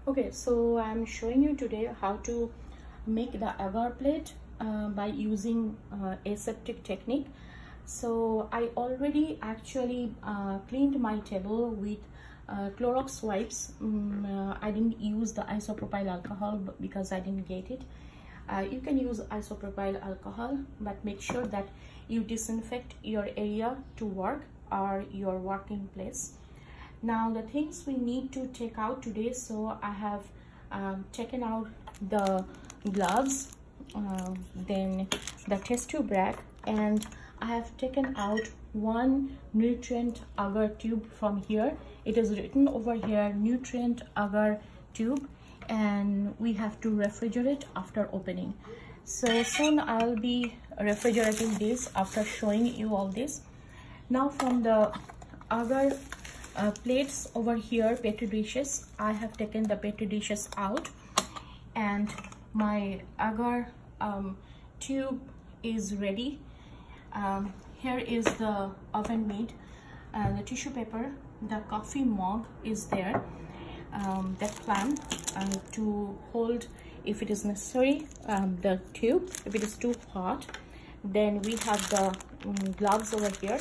Okay, so I'm showing you today how to make the agar plate by using aseptic technique. So I already actually cleaned my table with Clorox wipes. I didn't use the isopropyl alcohol because I didn't get it. You can use isopropyl alcohol, but make sure that you disinfect your area to work or your working place. Now the things we need to take out today, so I have taken out the gloves, then the test tube rack, and I have taken out one nutrient agar tube from here. It is written over here nutrient agar tube, and we have to refrigerate after opening. So soon I'll be refrigerating this after showing you all this. Now from the agar plates over here, petri dishes, I have taken the petri dishes out, and my agar tube is ready. Here is the oven mitt, the tissue paper, the coffee mug is there, that clamp to hold if it is necessary, the tube if it is too hot. Then we have the gloves over here.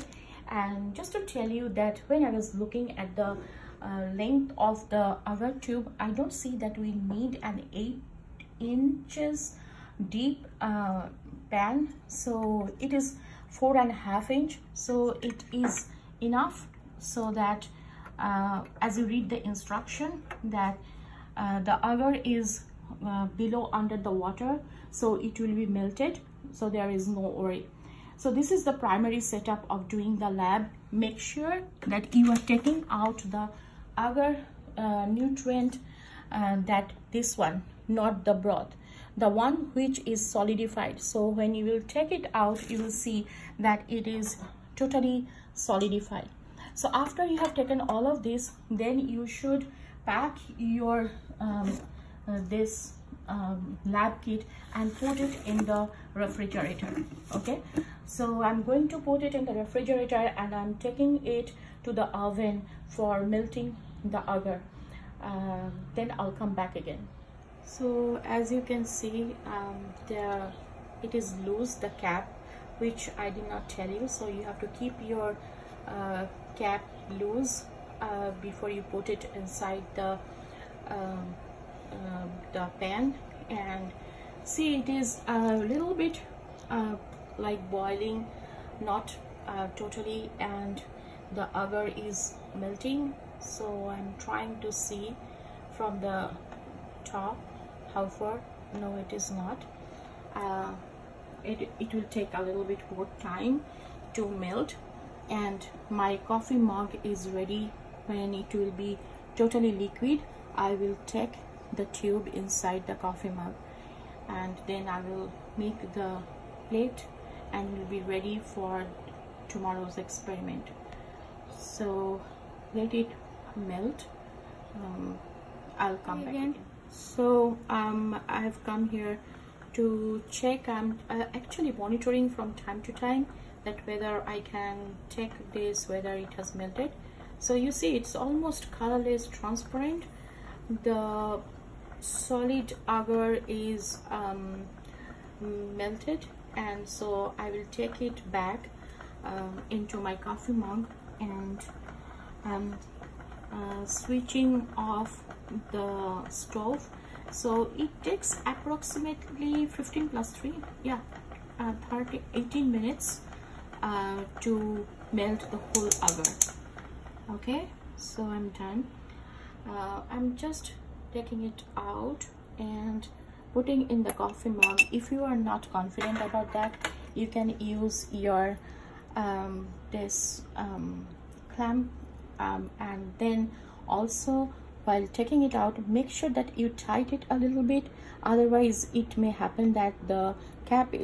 And just to tell you that when I was looking at the length of the agar tube, I don't see that we need an 8 inches deep pan. So it is 4.5 inch. So it is enough so that as you read the instruction that the agar is below under the water, so it will be melted. So there is no worry. So this is the primary setup of doing the lab. Make sure that you are taking out the agar nutrient, that this one, not the broth, the one which is solidified. So when you will take it out, you will see that it is totally solidified. So after you have taken all of this, then you should pack your this lab kit and put it in the refrigerator. Okay, so I'm going to put it in the refrigerator and I'm taking it to the oven for melting the agar. Then I'll come back again. So as you can see, it is loose, the cap, which I did not tell you. So you have to keep your cap loose before you put it inside the pan. And see, it is a little bit like boiling, not totally, and the agar is melting. So I'm trying to see from the top how far. No, it is not. It will take a little bit more time to melt, and my coffee mug is ready. When it will be totally liquid, I will take the tube inside the coffee mug, and then I will make the plate and will be ready for tomorrow's experiment. So let it melt. I'll come back again. So I have come here to check. I'm actually monitoring from time to time that whether I can check this, whether it has melted. So you see, it's almost colorless, transparent. The solid agar is melted, and so I will take it back into my coffee mug, and switching off the stove. So it takes approximately 15 plus 3, 18 minutes to melt the whole agar. Okay, so I'm done. I'm just taking it out and putting in the coffee mug. If you are not confident about that, you can use your this clamp, and then also while taking it out, make sure that you tighten it a little bit, otherwise it may happen that the cap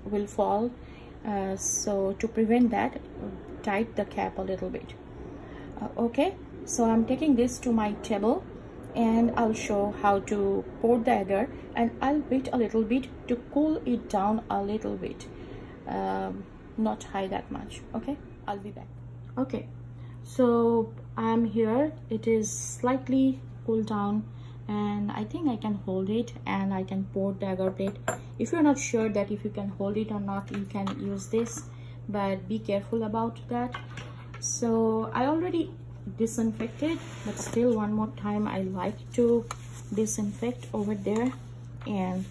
will fall. So to prevent that, tighten the cap a little bit. Okay, so I'm taking this to my table, and I'll show how to pour the agar, and I'll wait a little bit to cool it down a little bit, not high that much. Okay, I'll be back. Okay, so I'm here. It is slightly cooled down and I think I can hold it and I can pour the agar plate. If you're not sure that if you can hold it or not, you can use this, but be careful about that. So I already disinfected, but still one more time I like to disinfect over there, and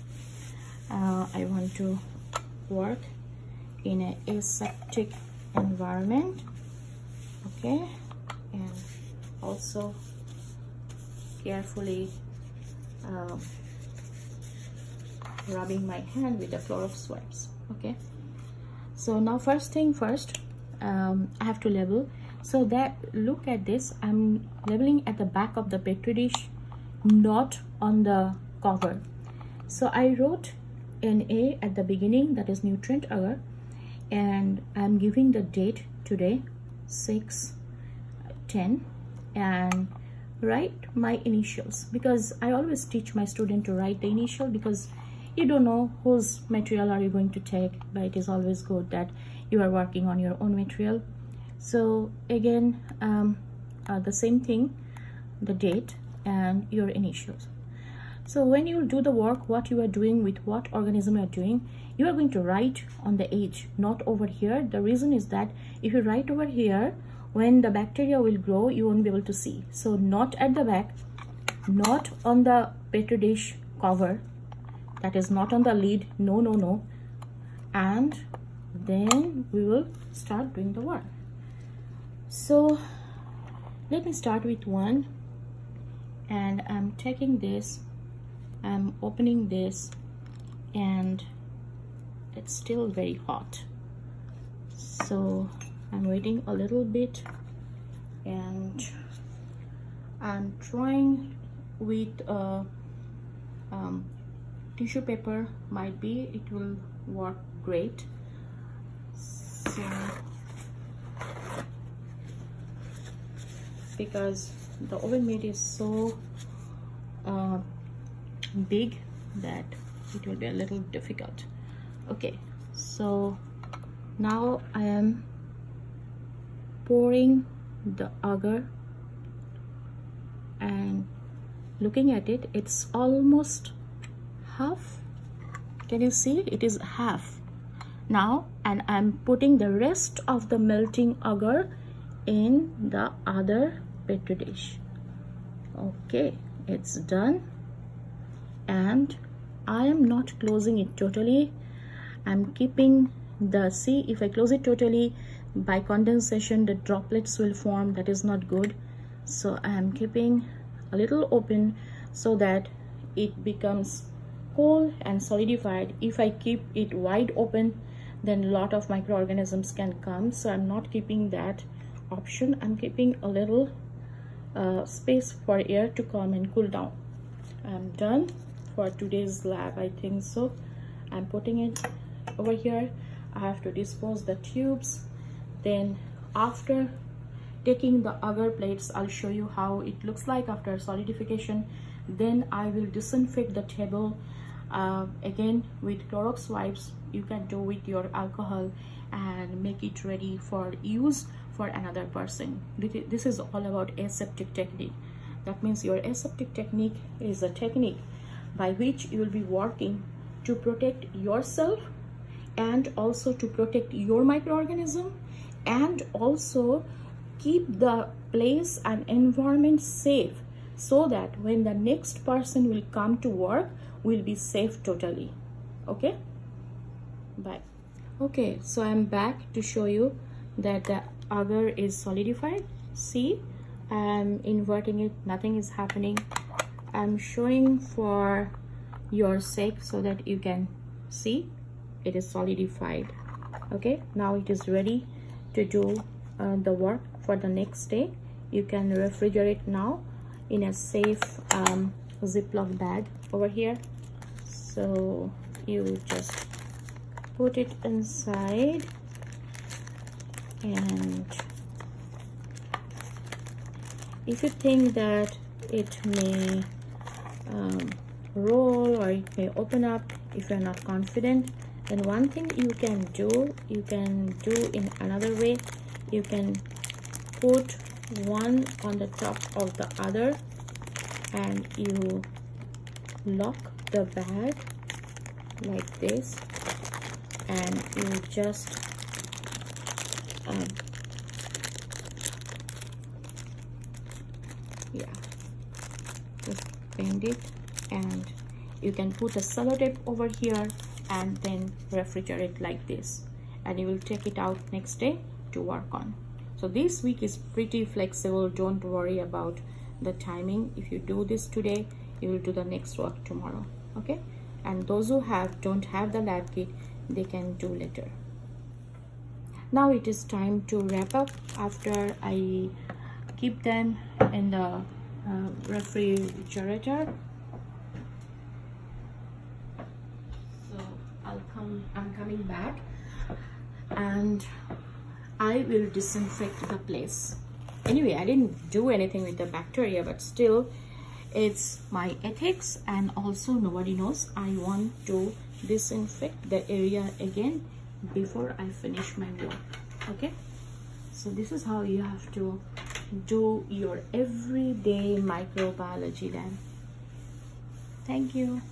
I want to work in a aseptic environment. Okay, and also carefully rubbing my hand with the Clorox wipes. Okay, so now first thing first, I have to label. So that, look at this, I'm labeling at the back of the petri dish, not on the cover. So I wrote NA at the beginning, that is nutrient agar, and I'm giving the date today 6/10, and write my initials, because I always teach my student to write the initial, because you don't know whose material are you going to take, but it is always good that you are working on your own material. So again, the same thing, the date and your initials. So when you do the work, what you are doing with what organism you are doing, you are going to write on the edge, not over here. The reason is that if you write over here, when the bacteria will grow, you won't be able to see. So not at the back, not on the petri dish cover, that is not on the lid, no, no, no. And then we will start doing the work. So let me start with one, and I'm taking this, I'm opening this, and it's still very hot, so I'm waiting a little bit, and I'm trying with tissue paper. Might be it will work great. So because the oven mitt is so big that it will be a little difficult. Okay, so now I am pouring the agar, and looking at it, it's almost half. Can you see it? It is half now, and I'm putting the rest of the melting agar in the other petri dish. Okay, it's done, and I am not closing it totally. I'm keeping the, see, if I close it totally, by condensation the droplets will form. That is not good. So I am keeping a little open so that it becomes cold and solidified. If I keep it wide open, then a lot of microorganisms can come. So I'm not keeping that option. I'm keeping a little space for air to come and cool down. I'm done for today's lab, I think so. I'm putting it over here. I have to dispose the tubes. Then after taking the agar plates, I'll show you how it looks like after solidification. Then I will disinfect the table again with Clorox wipes. You can do with your alcohol and make it ready for use for another person. This is all about aseptic technique. That means your aseptic technique is a technique by which you will be working to protect yourself and also to protect your microorganism, and also keep the place and environment safe, so that when the next person will come to work, will be safe totally. Okay, bye. Okay, so I'm back to show you that the agar is solidified. See, I'm inverting it, nothing is happening. I'm showing for your sake so that you can see it is solidified. Okay, now it is ready to do the work for the next day. You can refrigerate now in a safe Ziploc bag over here. So you just put it inside, and if you think that it may roll or it may open up, if you're not confident, then one thing you can do in another way. You can put one on the top of the other and you lock the bag like this, and you just just bend it, and you can put a sellotape over here and then refrigerate like this, and you will take it out next day to work on. So this week is pretty flexible. Don't worry about the timing. If you do this today, you will do the next work tomorrow. Okay, and those who don't have the lab kit, they can do later. Now it is time to wrap up. After I keep them in the refrigerator, so I'm coming back, and I will disinfect the place. Anyway, I didn't do anything with the bacteria, but still, it's my ethics, and also nobody knows. I want to disinfect the area again before I finish my work. Okay, so this is how you have to do your everyday microbiology then. Thank you.